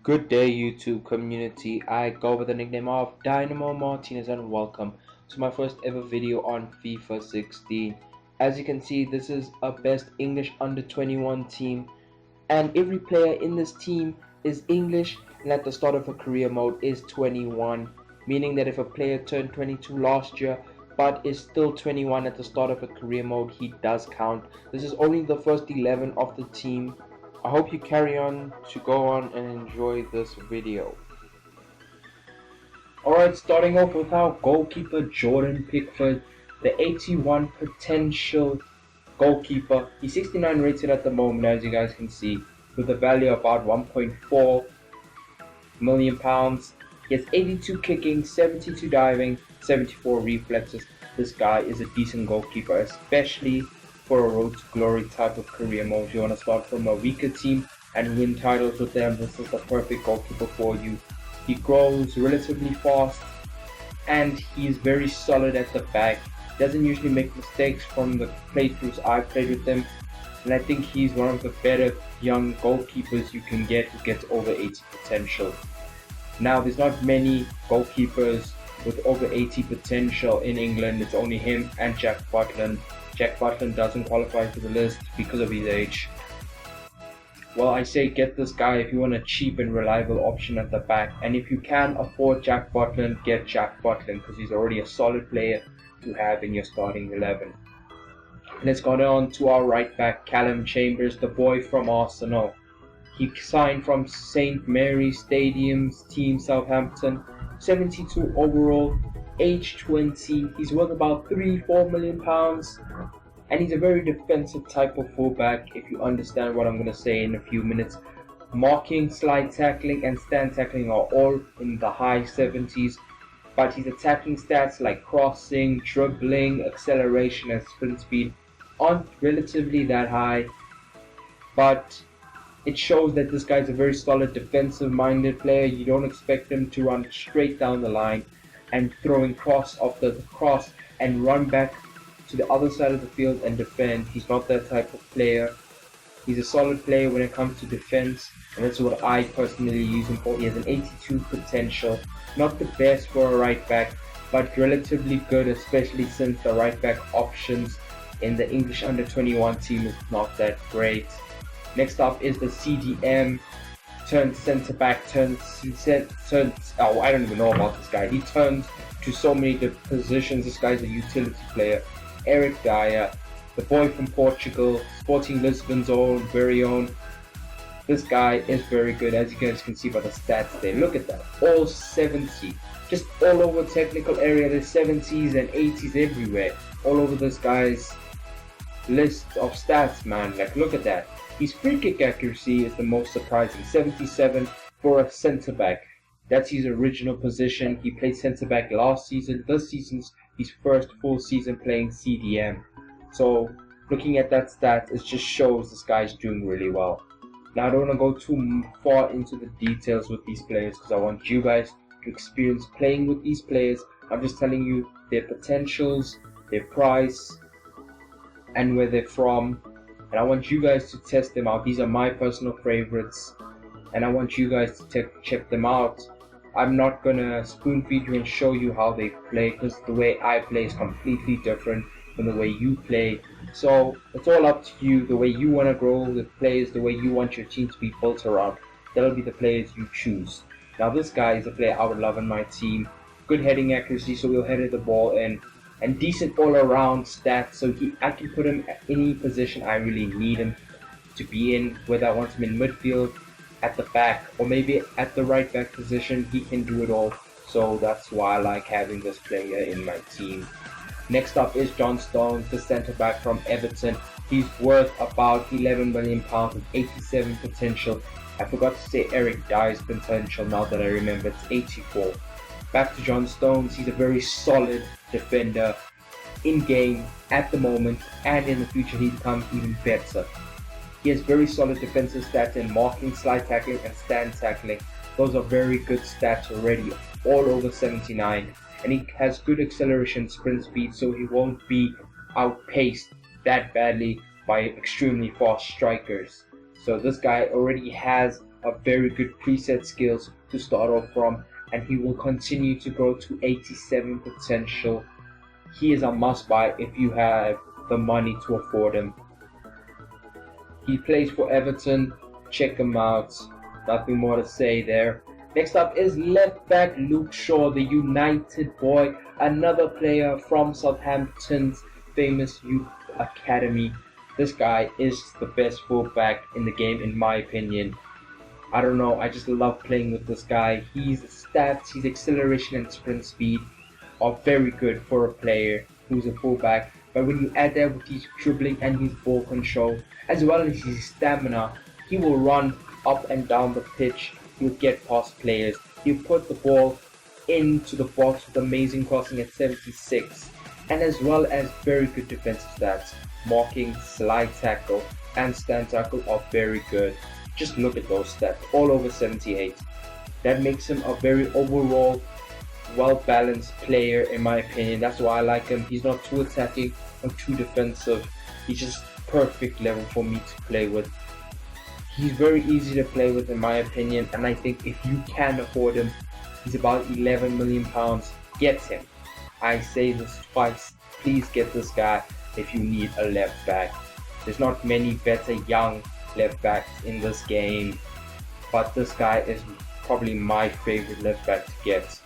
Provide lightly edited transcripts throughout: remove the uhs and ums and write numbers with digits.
Good day, YouTube community. I go by the nickname of Dynamo Martinez and welcome to my first ever video on FIFA 16. As you can see, this is a best English under-21 team, and every player in this team is English and at the start of a career mode is 21, meaning that if a player turned 22 last year but is still 21 at the start of a career mode, he does count. This is only the first 11 of the team. I hope you carry on to go on and enjoy this video. Alright, starting off with our goalkeeper Jordon Pickford, the 81 potential goalkeeper. He's 69 rated at the moment, as you guys can see, with a value of about £1.4 million. He has 82 kicking, 72 diving, 74 reflexes. This guy is a decent goalkeeper, especially for a road to glory type of career mode. If you want to start from a weaker team and win titles with them, this is the perfect goalkeeper for you. He grows relatively fast and he is very solid at the back. Doesn't usually make mistakes from the playthroughs I've played with him, and I think he's one of the better young goalkeepers you can get who gets over 80 potential. Now, there's not many goalkeepers with over 80 potential in England. It's only him and Jack Butland. Jack Butland doesn't qualify for the list because of his age. Well, I say get this guy if you want a cheap and reliable option at the back, and if you can afford Jack Butland, get Jack Butland because he's already a solid player to have in your starting 11. Let's go on to our right back, Calum Chambers, the boy from Arsenal. He signed from St. Mary's Stadium's team, Southampton. 72 overall, age 20. He's worth about £3-4 million, and he's a very defensive type of fullback, if you understand what I'm going to say in a few minutes. Marking, slide tackling, and stand tackling are all in the high 70s, but his attacking stats like crossing, dribbling, acceleration, and sprint speed aren't relatively that high, but it shows that this guy's a very solid defensive-minded player. You don't expect him to run straight down the line and throwing cross after the cross and run back to the other side of the field and defend. He's not that type of player. He's a solid player when it comes to defense, and that's what I personally use him for. He has an 82 potential, not the best for a right back, but relatively good, especially since the right back options in the English under-21 team is not that great. Next up is the CDM, turns centre back, I don't even know about this guy. He turns to so many positions. This guy's a utility player. Eric Dier, the boy from Portugal, Sporting Lisbon's very own. This guy is very good, as you guys can see by the stats there. Look at that, all 70, just all over technical area. There's 70s and 80s everywhere, all over this guy's list of stats, man. Like, look at that. His free kick accuracy is the most surprising, 77 for a centre back. That's his original position. He played centre back last season. This season's his first full season playing CDM. So looking at that stat, it just shows this guy's doing really well. Now, I don't want to go too far into the details with these players because I want you guys to experience playing with these players. I'm just telling you their potentials, their price, and where they're from. And I want you guys to test them out. These are my personal favorites, and I want you guys to check them out. I'm not gonna spoon feed you and show you how they play, because the way I play is completely different from the way you play. So it's all up to you. The way you want to grow the players, the way you want your team to be built around, that'll be the players you choose. Now, this guy is a player I would love in my team. Good heading accuracy, so he'll head the ball in, and decent all-around stats, so I can put him at any position I really need him to be in, whether I want him in midfield, at the back, or maybe at the right back position. He can do it all, so that's why I like having this player in my team. Next up is Johnstone, the centre back from Everton. He's worth about £11 million with 87 potential. I forgot to say Eric Dier's potential now that I remember, it's 84. Back to Johnstone, he's a very solid defender in game at the moment, and in the future he becomes even better. He has very solid defensive stats in marking, slide tackling, and stand tackling. Those are very good stats already, all over 79. And he has good acceleration, sprint speed, so he won't be outpaced that badly by extremely fast strikers. So this guy already has a very good preset skills to start off from, and he will continue to grow to 87 potential. He is a must buy if you have the money to afford him. He plays for Everton. Check him out. Nothing more to say there. Next up is left back Luke Shaw, the United boy, another player from Southampton's famous youth academy. This guy is the best fullback in the game, in my opinion. I don't know, I just love playing with this guy. His stats, his acceleration and sprint speed are very good for a player who's a fullback. But when you add that with his dribbling and his ball control, as well as his stamina, he will run up and down the pitch. He'll get past players. He'll put the ball into the box with amazing crossing at 76. And as well as very good defensive stats. Marking, slide tackle, and stand tackle are very good. Just look at those stats, all over 78. That makes him a very overall well-balanced player in my opinion. That's why I like him. He's not too attacking or too defensive. He's just perfect level for me to play with. He's very easy to play with in my opinion, and I think if you can afford him, he's about £11 million. Get him. I say this twice. Please get this guy if you need a left back. There's not many better young left backs in this game, but this guy is probably my favorite left back to get.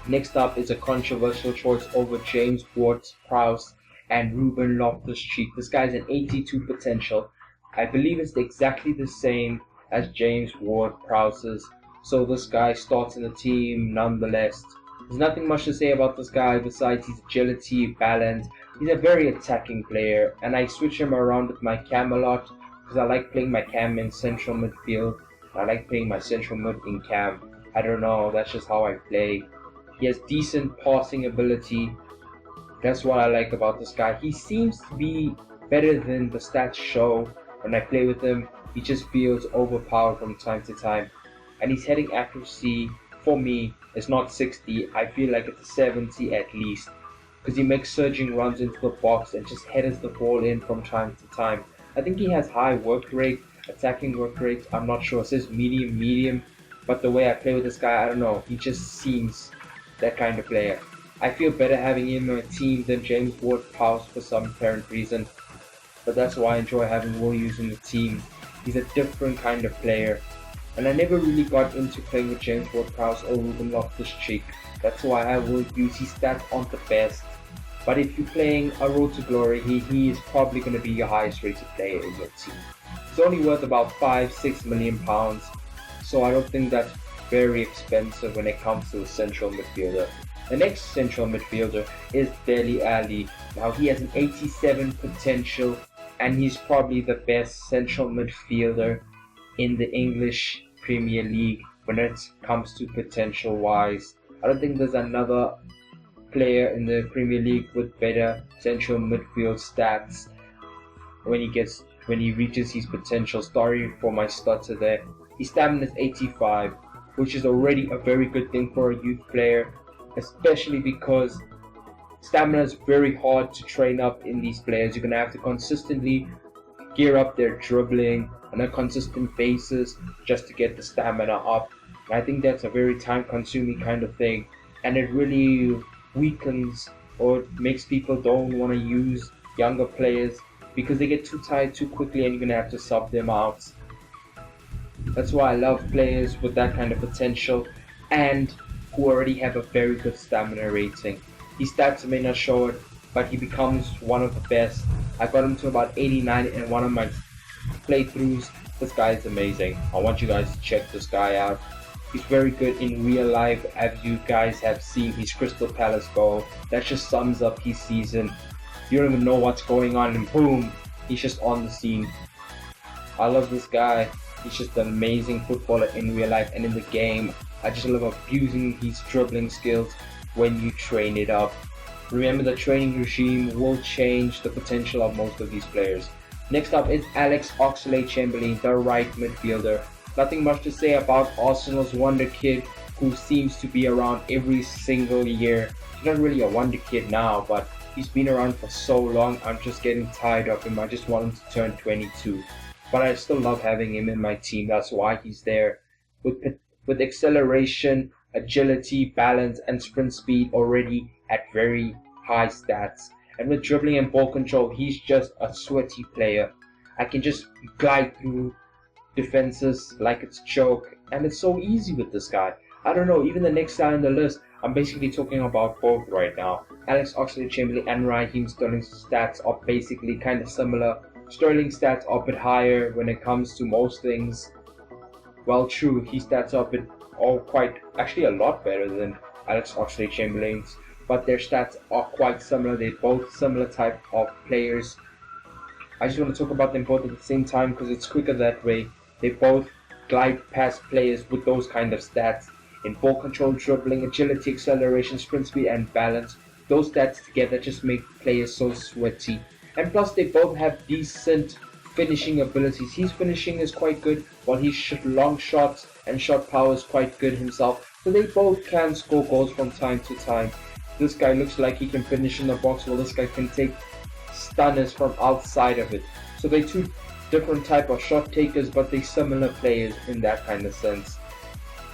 Next up is a controversial choice over James Ward-Prowse and Reuben Lovelace. This guy's an 82 potential. I believe it's exactly the same as James Ward-Prowse's, so this guy starts in the team nonetheless. There's nothing much to say about this guy besides his agility, balance. He's a very attacking player, and I switch him around with my cam a lot because I like playing my cam in central midfield. I like playing my central mid in cam. I don't know, that's just how I play. He has decent passing ability. That's what I like about this guy. He seems to be better than the stats show. When I play with him, he just feels overpowered from time to time. And his heading accuracy, for me, is not 60. I feel like it's a 70 at least. Because he makes surging runs into the box and just headers the ball in from time to time. I think he has high work rate, attacking work rate. I'm not sure. It says medium. But the way I play with this guy, I don't know. He just seems that kind of player. I feel better having him on a team than James Ward-Prowse for some apparent reason. But that's why I enjoy having Will Hughes in the team. He's a different kind of player. And I never really got into playing with James Ward-Prowse or Reuben Lovelace. That's why I have Will Hughes. His stats aren't the best. But if you're playing a road to glory, he is probably going to be your highest rated player in your team. He's only worth about £5-6 million. So I don't think that's very expensive when it comes to a central midfielder. The next central midfielder is Dele Alli. Now he has an 87 potential, and he's probably the best central midfielder in the English Premier League when it comes to potential wise. I don't think there's another player in the Premier League with better central midfield stats when he reaches his potential. Sorry for my stutter there. His stamina is 85, which is already a very good thing for a youth player, especially because stamina is very hard to train up in these players. You're going to have to consistently gear up their dribbling on a consistent basis just to get the stamina up. And I think that's a very time consuming kind of thing, and it really weakens or makes people don't want to use younger players because they get too tired too quickly and you're going to have to sub them out. That's why I love players with that kind of potential and who already have a very good stamina rating. His stats may not show it, but he becomes one of the best. I got him to about 89 in one of my playthroughs. This guy is amazing. I want you guys to check this guy out. He's very good in real life, as you guys have seen his Crystal Palace goal. That just sums up his season. You don't even know what's going on and boom, he's just on the scene. I love this guy. He's just an amazing footballer in real life and in the game. I just love abusing his dribbling skills when you train it up. Remember, the training regime will change the potential of most of these players. Next up is Oxlade-Chamberlain, the right midfielder. Nothing much to say about Arsenal's wonder kid, who seems to be around every single year. He's not really a wonder kid now, but he's been around for so long, I'm just getting tired of him. I just want him to turn 22. but I still love having him in my team. That's why he's there. With acceleration, agility, balance, and sprint speed already at very high stats. And with dribbling and ball control, he's just a sweaty player. I can just glide through defenses like it's a joke, and it's so easy with this guy. I don't know, even the next guy on the list, I'm basically talking about both right now. Oxlade-Chamberlain and Raheem Sterling's stats are basically kind of similar. Sterling's stats are a bit higher when it comes to most things. Well, true, his stats are actually a lot better than Oxlade-Chamberlain's, but their stats are quite similar. They're both similar type of players. I just want to talk about them both at the same time because it's quicker that way. They both glide past players with those kind of stats in ball control, dribbling, agility, acceleration, sprint speed, and balance. Those stats together just make players so sweaty. And plus, they both have decent finishing abilities. His finishing is quite good, while his long shots and shot power is quite good himself. So they both can score goals from time to time. This guy looks like he can finish in the box, while this guy can take stunners from outside of it. So they're two different type of shot takers, but they're similar players in that kind of sense.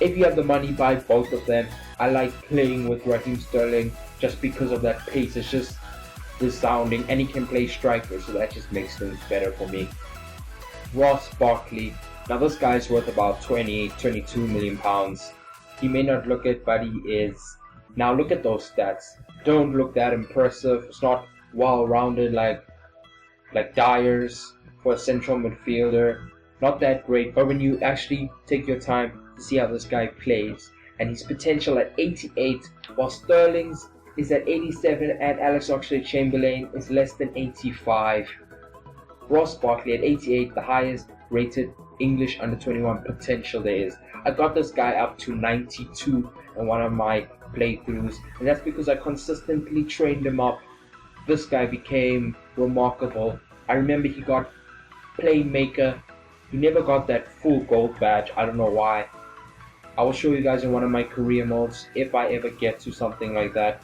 If you have the money, buy both of them. I like playing with Raheem Sterling just because of that pace. It's just resounding, and he can play striker, so that just makes things better for me. Barkley. Now this guy's worth about 22 million pounds. He may not look it, but he is. Now look at those stats. Don't look that impressive. It's not well-rounded like Dier's for a central midfielder. Not that great, but when you actually take your time to see how this guy plays, and his potential at 88, while Sterling's is at 87 and Oxlade-Chamberlain is less than 85. Barkley at 88, the highest rated English under-21 potential there is. I got this guy up to 92 in one of my playthroughs, and that's because I consistently trained him up. This guy became remarkable. I remember he got playmaker. He never got that full gold badge. I don't know why. I will show you guys in one of my career modes if I ever get to something like that.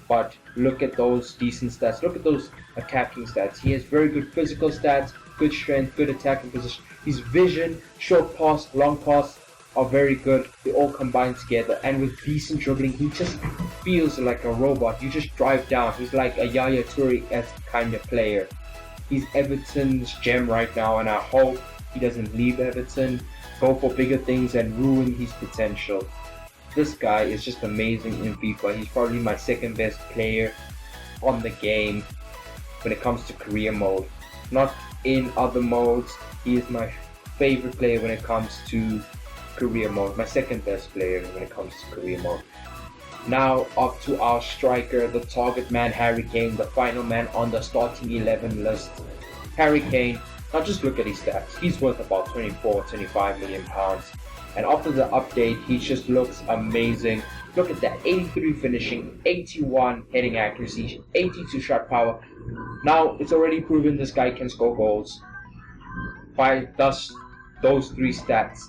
But look at those decent stats. Look at those attacking stats. He has very good physical stats, good strength, good attacking position. His vision, short pass, long pass are very good. They all combine together. And with decent dribbling, he just feels like a robot. You just drive down. He's like a Yaya Toure-esque kind of player. He's Everton's gem right now, and I hope he doesn't leave Everton, go for bigger things, and ruin his potential. This guy is just amazing in FIFA. He's probably my second best player on the game when it comes to career mode. Not in other modes. He is my favorite player when it comes to career mode. My second best player when it comes to career mode. Now up to our striker, the target man, Harry Kane, the final man on the starting 11 list. Harry Kane, now just look at his stats. He's worth about 25 million pounds. And after the update, he just looks amazing. Look at that, 83 finishing, 81 heading accuracy, 82 shot power. Now, it's already proven this guy can score goals. By thus those three stats,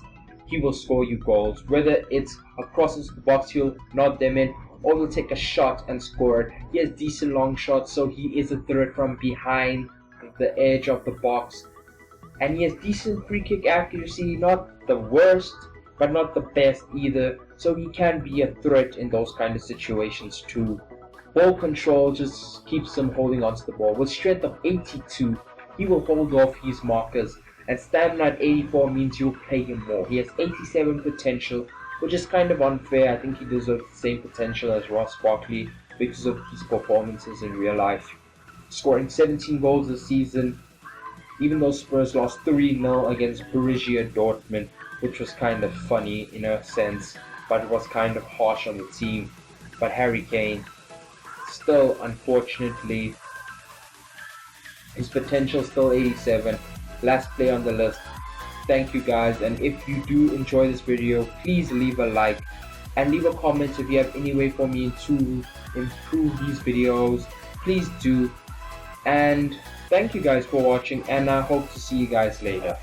he will score you goals. Whether it's across the box, he'll nod them in, or he'll take a shot and score it. He has decent long shots, so he is a threat from behind the edge of the box. And he has decent free kick accuracy, not the worst, but not the best either. So he can be a threat in those kind of situations too. Ball control just keeps him holding onto the ball. With strength of 82, he will hold off his markers. And stamina at 84 means you'll play him more. He has 87 potential, which is kind of unfair. I think he deserves the same potential as Barkley because of his performances in real life. Scoring 17 goals this season, even though Spurs lost 3-0 against Borussia Dortmund, which was kind of funny in a sense, but it was kind of harsh on the team. But Harry Kane, still unfortunately, his potential still 87. Last player on the list. Thank you guys, and if you do enjoy this video, please leave a like and leave a comment if you have any way for me to improve these videos. Please do. And thank you guys for watching, and I hope to see you guys later.